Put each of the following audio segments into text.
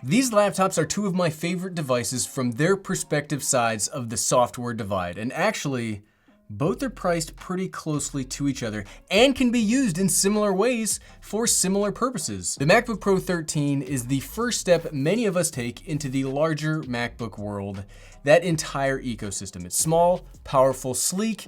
These laptops are two of my favorite devices from their perspective sides of the software divide, and actually, both are priced pretty closely to each other and can be used in similar ways for similar purposes. The MacBook Pro 13 is the first step many of us take into the larger MacBook world, that entire ecosystem. It's small, powerful, sleek.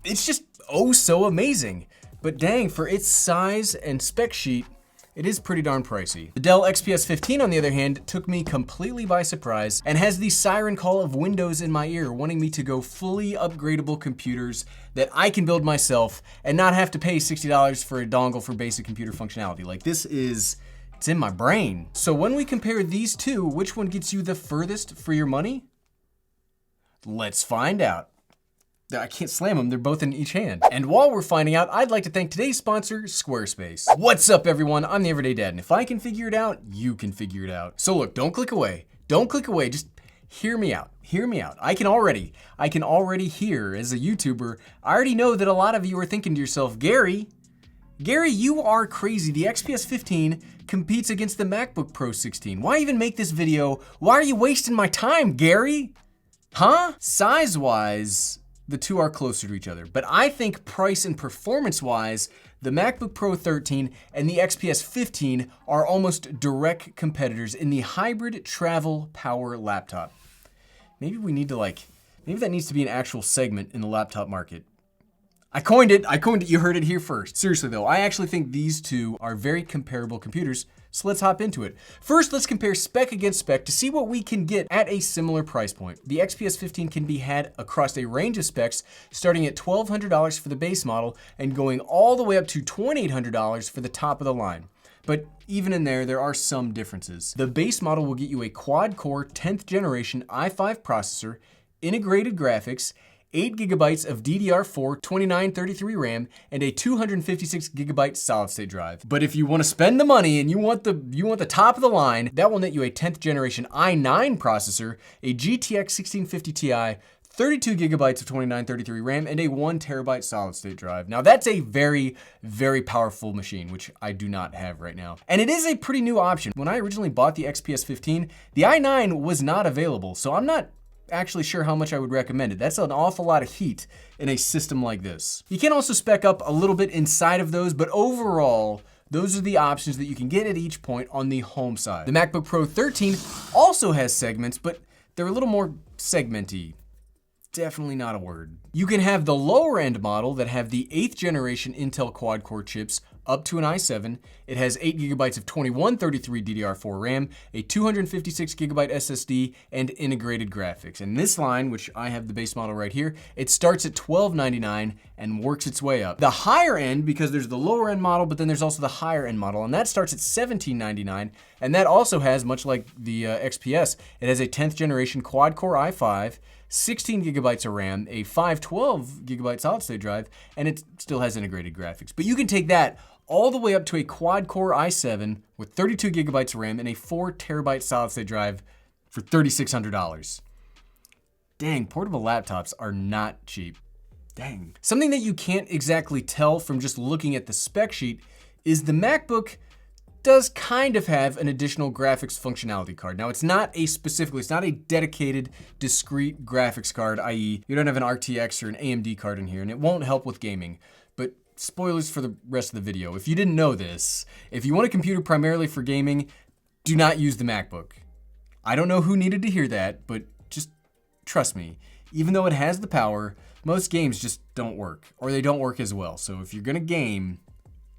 It's just oh so amazing. But dang, for its size and spec sheet, it is pretty darn pricey. The Dell XPS 15, on the other hand, took me completely by surprise and has the siren call of Windows in my ear, wanting me to go fully upgradable computers that I can build myself and not have to pay $60 for a dongle for basic computer functionality. Like, it's in my brain. So when we compare these two, which one gets you the furthest for your money? Let's find out. I can't slam them, they're both in each hand. And while we're finding out, I'd like to thank today's sponsor, Squarespace. What's up, everyone? I'm the Everyday Dad, and if I can figure it out, you can figure it out. So look, don't click away. Don't click away, just hear me out. Hear me out. I can already hear, as a YouTuber, I already know that a lot of you are thinking to yourself, Gary, you are crazy. The XPS 15 competes against the MacBook Pro 16. Why even make this video? Why are you wasting my time, Gary? Huh? Size-wise, the two are closer to each other, but I think price and performance-wise, the MacBook Pro 13 and the XPS 15 are almost direct competitors in the hybrid travel power laptop. Maybe we need to maybe that needs to be an actual segment in the laptop market. I coined it, you heard it here first. Seriously though, I actually think these two are very comparable computers, so let's hop into it. First, let's compare spec against spec to see what we can get at a similar price point. The XPS 15 can be had across a range of specs, starting at $1,200 for the base model and going all the way up to $2,800 for the top of the line. But even in there are some differences. The base model will get you a quad-core 10th generation i5 processor, integrated graphics, 8 gigabytes of DDR4 2933 RAM, and a 256 gigabyte solid state drive. But if you want to spend the money and you want the top of the line, that will net you a 10th generation i9 processor, a GTX 1650 Ti, 32 gigabytes of 2933 RAM, and a 1 terabyte solid state drive. Now that's a very, very powerful machine, which I do not have right now. And it is a pretty new option. When I originally bought the XPS 15, the i9 was not available, so I'm not actually sure how much I would recommend it. That's an awful lot of heat in a system like this. You can also spec up a little bit inside of those, but overall, those are the options that you can get at each point on the home side. The MacBook Pro 13 also has segments, but they're a little more segmenty. Definitely not a word. You can have the lower end model that have the 8th generation Intel quad-core chips up to an i7. It has 8 gigabytes of 2133 DDR4 RAM, a 256 gigabyte SSD, and integrated graphics. And this line, which I have the base model right here, it starts at $1299 and works its way up. The higher end, because there's the lower end model, but then there's also the higher end model, and that starts at $1799, and that also has, much like the XPS, it has a 10th generation quad-core i5, 16 gigabytes of RAM, a 512 gigabyte solid state drive, and it still has integrated graphics. But you can take that all the way up to a quad-core i7 with 32 gigabytes of RAM and a 4 terabyte solid state drive for $3,600. Dang, portable laptops are not cheap. Dang. Something that you can't exactly tell from just looking at the spec sheet is the MacBook does kind of have an additional graphics functionality card. Now it's not a dedicated, discrete graphics card, i.e. you don't have an RTX or an AMD card in here, and it won't help with gaming. But spoilers for the rest of the video. If you didn't know this, if you want a computer primarily for gaming, do not use the MacBook. I don't know who needed to hear that, but just trust me, even though it has the power, most games just don't work, or they don't work as well. So if you're gonna game,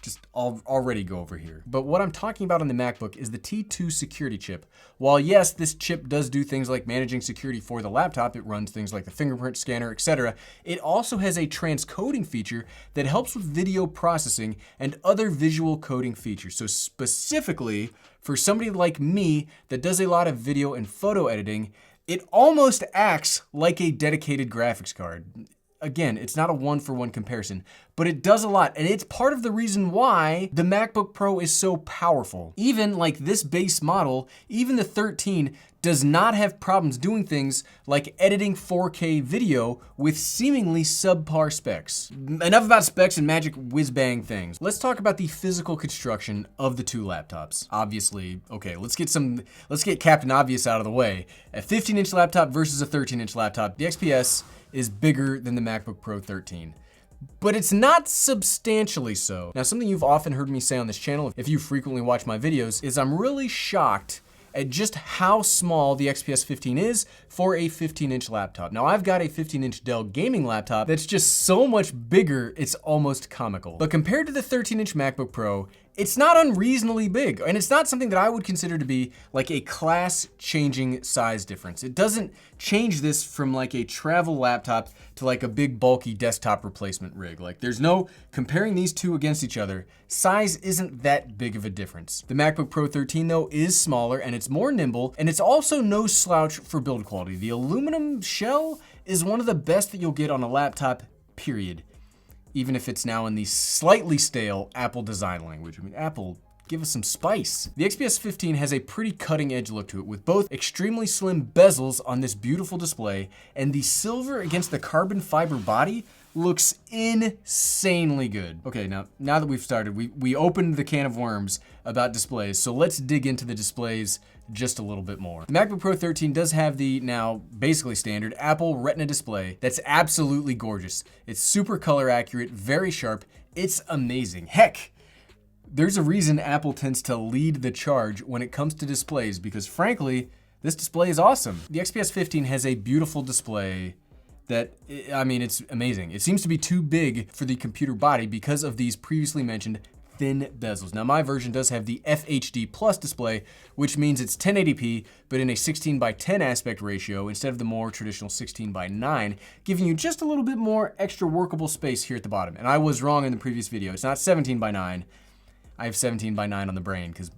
just already go over here. But what I'm talking about on the MacBook is the T2 security chip. While yes, this chip does do things like managing security for the laptop, it runs things like the fingerprint scanner, etc. It also has a transcoding feature that helps with video processing and other visual coding features. So specifically for somebody like me that does a lot of video and photo editing, it almost acts like a dedicated graphics card. again, it's not a one-for-one comparison, but it does a lot. And it's part of the reason why the MacBook Pro is so powerful. Even like this base model, even the 13 does not have problems doing things like editing 4K video with seemingly subpar specs. Enough about specs and magic whiz-bang things. Let's talk about the physical construction of the two laptops. Obviously, okay, let's get Captain Obvious out of the way. A 15-inch laptop versus a 13-inch laptop. The XPS is bigger than the MacBook Pro 13. But it's not substantially so. Now, something you've often heard me say on this channel, if you frequently watch my videos, is I'm really shocked at just how small the XPS 15 is for a 15-inch laptop. Now, I've got a 15-inch Dell gaming laptop that's just so much bigger, it's almost comical. But compared to the 13-inch MacBook Pro, it's not unreasonably big, and it's not something that I would consider to be like a class-changing size difference. It doesn't change this from like a travel laptop to like a big bulky desktop replacement rig. Like there's no comparing these two against each other. Size isn't that big of a difference. The MacBook Pro 13 though is smaller and it's more nimble, and it's also no slouch for build quality. The aluminum shell is one of the best that you'll get on a laptop, period. Even if it's now in the slightly stale Apple design language. I mean, Apple, give us some spice. The XPS 15 has a pretty cutting edge look to it with both extremely slim bezels on this beautiful display, and the silver against the carbon fiber body looks insanely good. Okay, now that we've started, we opened the can of worms about displays, so let's dig into the displays just a little bit more. The MacBook Pro 13 does have the now basically standard Apple Retina display that's absolutely gorgeous. It's super color accurate, very sharp, it's amazing. Heck, there's a reason Apple tends to lead the charge when it comes to displays because frankly, this display is awesome. The XPS 15 has a beautiful display that, I mean, it's amazing. It seems to be too big for the computer body because of these previously mentioned thin bezels. Now my version does have the FHD Plus display, which means it's 1080p, but in a 16:10 aspect ratio instead of the more traditional 16:9, giving you just a little bit more extra workable space here at the bottom. And I was wrong in the previous video. It's not 17:9. I have 17:9 on the brain because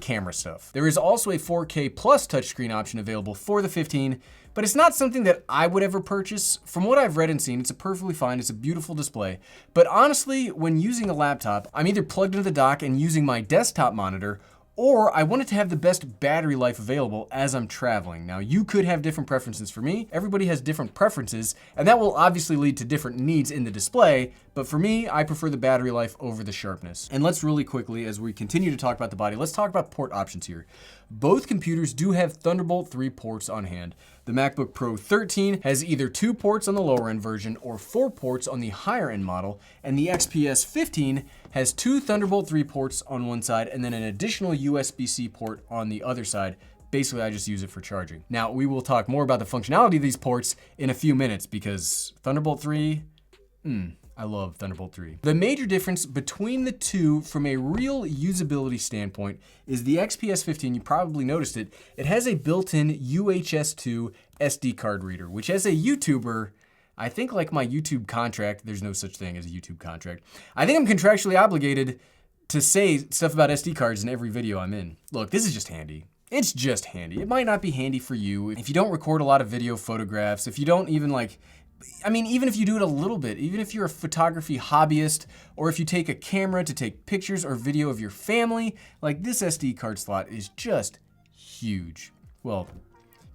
camera stuff. There is also a 4K plus touchscreen option available for the 15, but it's not something that I would ever purchase. From what I've read and seen, it's perfectly fine. It's a beautiful display. But honestly, when using a laptop, I'm either plugged into the dock and using my desktop monitor, or I wanted to have the best battery life available as I'm traveling. Now, you could have different preferences. For me, everybody has different preferences, and that will obviously lead to different needs in the display, but for me, I prefer the battery life over the sharpness. And let's really quickly, as we continue to talk about the body, let's talk about port options here. Both computers do have Thunderbolt 3 ports on hand. The MacBook Pro 13 has either 2 ports on the lower end version or 4 ports on the higher end model, and the XPS 15 has 2 Thunderbolt 3 ports on one side and then an additional USB-C port on the other side. Basically, I just use it for charging. Now, we will talk more about the functionality of these ports in a few minutes because Thunderbolt 3, I love Thunderbolt 3. The major difference between the two from a real usability standpoint is the XPS 15, you probably noticed it, it has a built-in UHS-2 SD card reader, which as a YouTuber, I think like my YouTube contract, there's no such thing as a YouTube contract. I think I'm contractually obligated to say stuff about SD cards in every video I'm in. Look, this is just handy. It's just handy. It might not be handy for you if you don't record a lot of video photographs, if you don't even like, I mean, even if you do it a little bit, even if you're a photography hobbyist, or if you take a camera to take pictures or video of your family, like this SD card slot is just huge. Well,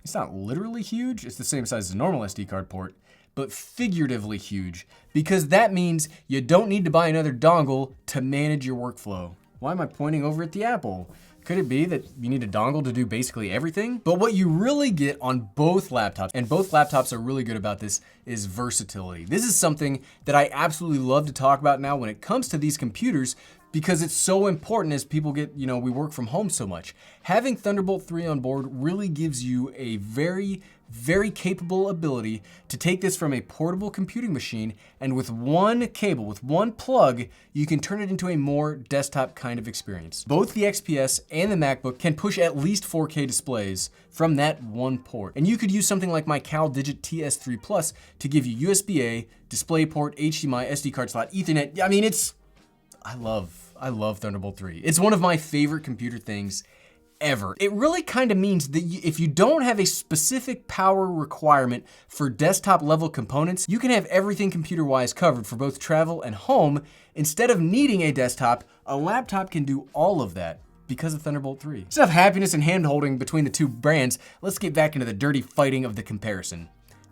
it's not literally huge, it's the same size as a normal SD card port, but figuratively huge, because that means you don't need to buy another dongle to manage your workflow. Why am I pointing over at the Apple? Could it be that you need a dongle to do basically everything? But what you really get on both laptops, and both laptops are really good about this, is versatility. This is something that I absolutely love to talk about now when it comes to these computers because it's so important as people get, we work from home so much. Having Thunderbolt 3 on board really gives you a very, very capable ability to take this from a portable computing machine and with one cable, with one plug, you can turn it into a more desktop kind of experience. Both the XPS and the MacBook can push at least 4K displays from that one port. And you could use something like my CalDigit TS3 Plus to give you USB-A, DisplayPort, HDMI, SD card slot, Ethernet. I mean, I love Thunderbolt 3. It's one of my favorite computer things ever. It really kind of means that if you don't have a specific power requirement for desktop level components, you can have everything computer-wise covered for both travel and home. Instead of needing a desktop, a laptop can do all of that because of Thunderbolt 3. Instead of happiness and hand-holding between the two brands, let's get back into the dirty fighting of the comparison.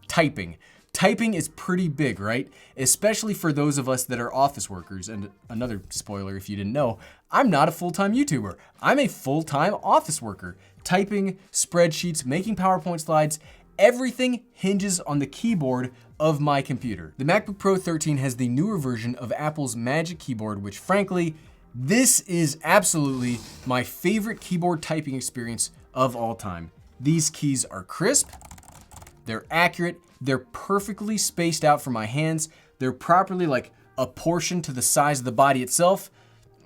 Typing. Typing is pretty big, right? Especially for those of us that are office workers. And another spoiler if you didn't know, I'm not a full-time YouTuber. I'm a full-time office worker. Typing, spreadsheets, making PowerPoint slides, everything hinges on the keyboard of my computer. The MacBook Pro 13 has the newer version of Apple's Magic Keyboard, which frankly, this is absolutely my favorite keyboard typing experience of all time. These keys are crisp, they're accurate, they're perfectly spaced out for my hands, they're properly like apportioned to the size of the body itself.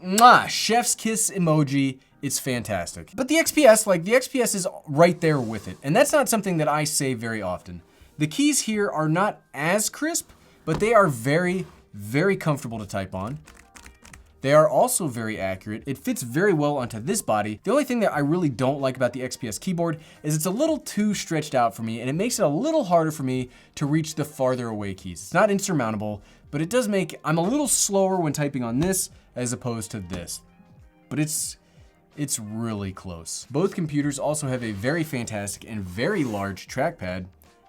Mwah, chef's kiss emoji, it's fantastic. But the XPS is right there with it, and that's not something that I say very often. The keys here are not as crisp, but they are very, very comfortable to type on. They are also very accurate. It fits very well onto this body. The only thing that I really don't like about the XPS keyboard is it's a little too stretched out for me, and it makes it a little harder for me to reach the farther away keys. It's not insurmountable, but it does make, I'm a little slower when typing on this as opposed to this. But it's really close. Both computers also have a very fantastic and very large trackpad.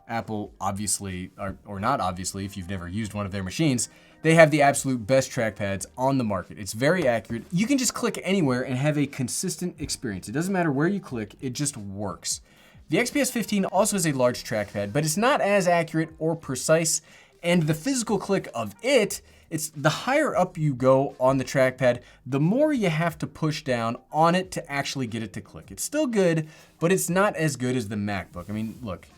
Apple obviously, or not obviously if you've never used one of their machines, they have the absolute best trackpads on the market. It's very accurate. You can just click anywhere and have a consistent experience. It doesn't matter where you click, it just works. The XPS 15 also has a large trackpad, but it's not as accurate or precise, and the physical click of it's the higher up you go on the trackpad, the more you have to push down on it to actually get it to click. It's still good, but it's not as good as the MacBook. I mean, look,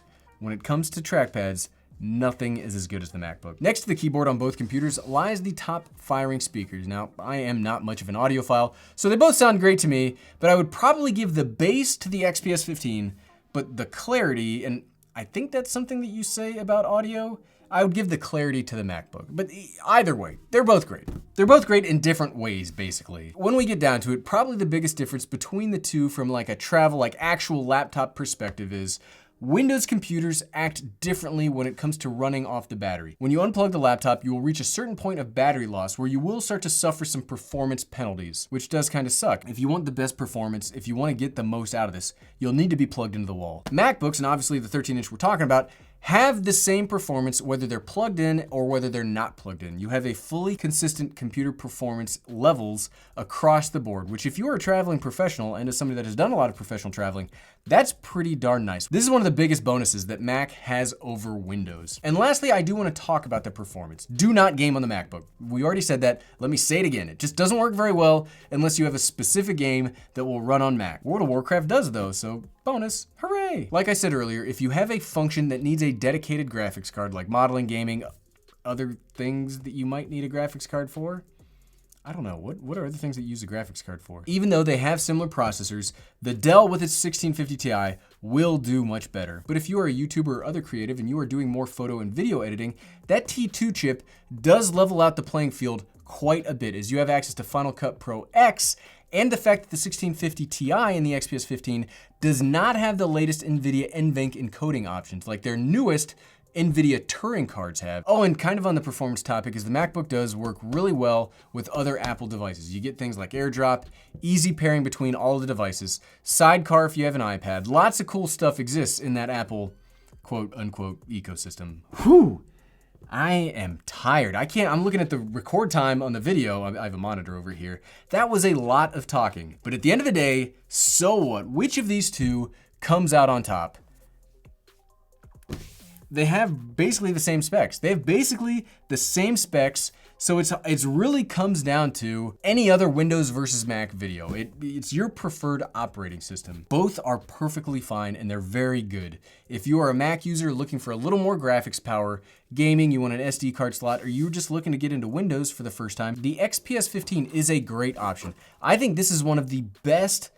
when it comes to trackpads, nothing is as good as the MacBook. Next to the keyboard on both computers lies the top firing speakers. Now, I am not much of an audiophile, so they both sound great to me, but I would probably give the bass to the XPS 15, but the clarity, and I think that's something that you say about audio, I would give the clarity to the MacBook. But either way, they're both great. They're both great in different ways, basically. When we get down to it, probably the biggest difference between the two from like a travel, like actual laptop perspective is Windows computers act differently when it comes to running off the battery. When you unplug the laptop, you will reach a certain point of battery loss where you will start to suffer some performance penalties, which does kind of suck. If you want the best performance, if you want to get the most out of this, you'll need to be plugged into the wall. MacBooks, and obviously the 13-inch we're talking about, have the same performance whether they're plugged in or whether they're not plugged in. You have a fully consistent computer performance levels across the board, which if you are a traveling professional and as somebody that has done a lot of professional traveling, that's pretty darn nice. This is one of the biggest bonuses that Mac has over Windows. And lastly, I do want to talk about the performance. Do not game on the MacBook. We already said that. Let me say it again. It just doesn't work very well unless you have a specific game that will run on Mac. World of Warcraft does though, so bonus, hooray. Like I said earlier, if you have a function that needs a dedicated graphics card like modeling, gaming, other things that you might need a graphics card for, I don't know, what are other things that you use a graphics card for? Even though they have similar processors, the Dell with its 1650 Ti will do much better. But if you are a YouTuber or other creative and you are doing more photo and video editing, that T2 chip does level out the playing field quite a bit as you have access to Final Cut Pro X, and the fact that the 1650 Ti in the XPS 15 does not have the latest NVIDIA NVENC encoding options like their newest NVIDIA Turing cards have. Oh, and kind of on the performance topic is the MacBook does work really well with other Apple devices. You get things like AirDrop, easy pairing between all of the devices, Sidecar if you have an iPad. Lots of cool stuff exists in that Apple quote unquote ecosystem. Whew, I am tired. I'm looking at the record time on the video. I have a monitor over here. That was a lot of talking. But at the end of the day, so what? Which of these two comes out on top? They have basically the same specs. They have basically the same specs, so it's really comes down to any other Windows versus Mac video. It's your preferred operating system. Both are perfectly fine and they're very good. If you are a Mac user looking for a little more graphics power, gaming, you want an SD card slot, or you're just looking to get into Windows for the first time, the XPS 15 is a great option. I think this is one of the best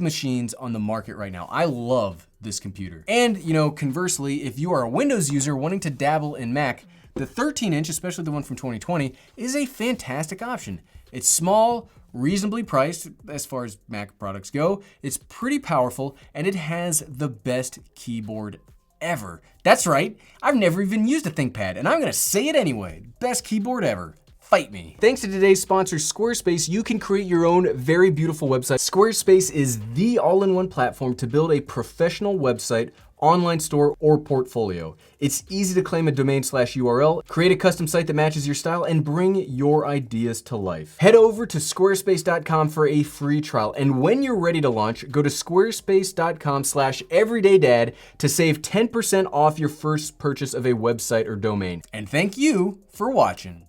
machines on the market right now. I love this computer. And, you know, conversely, if you are a Windows user wanting to dabble in Mac, the 13-inch, especially the one from 2020, is a fantastic option. It's small, reasonably priced as far as Mac products go. It's pretty powerful, and it has the best keyboard ever. That's right, I've never even used a ThinkPad, and I'm gonna say it anyway. Best keyboard ever. Fight me. Thanks to today's sponsor, Squarespace, you can create your own very beautiful website. Squarespace is the all-in-one platform to build a professional website, online store, or portfolio. It's easy to claim a domain/URL, create a custom site that matches your style, and bring your ideas to life. Head over to squarespace.com for a free trial. And when you're ready to launch, go to squarespace.com/everydaydad to save 10% off your first purchase of a website or domain. And thank you for watching.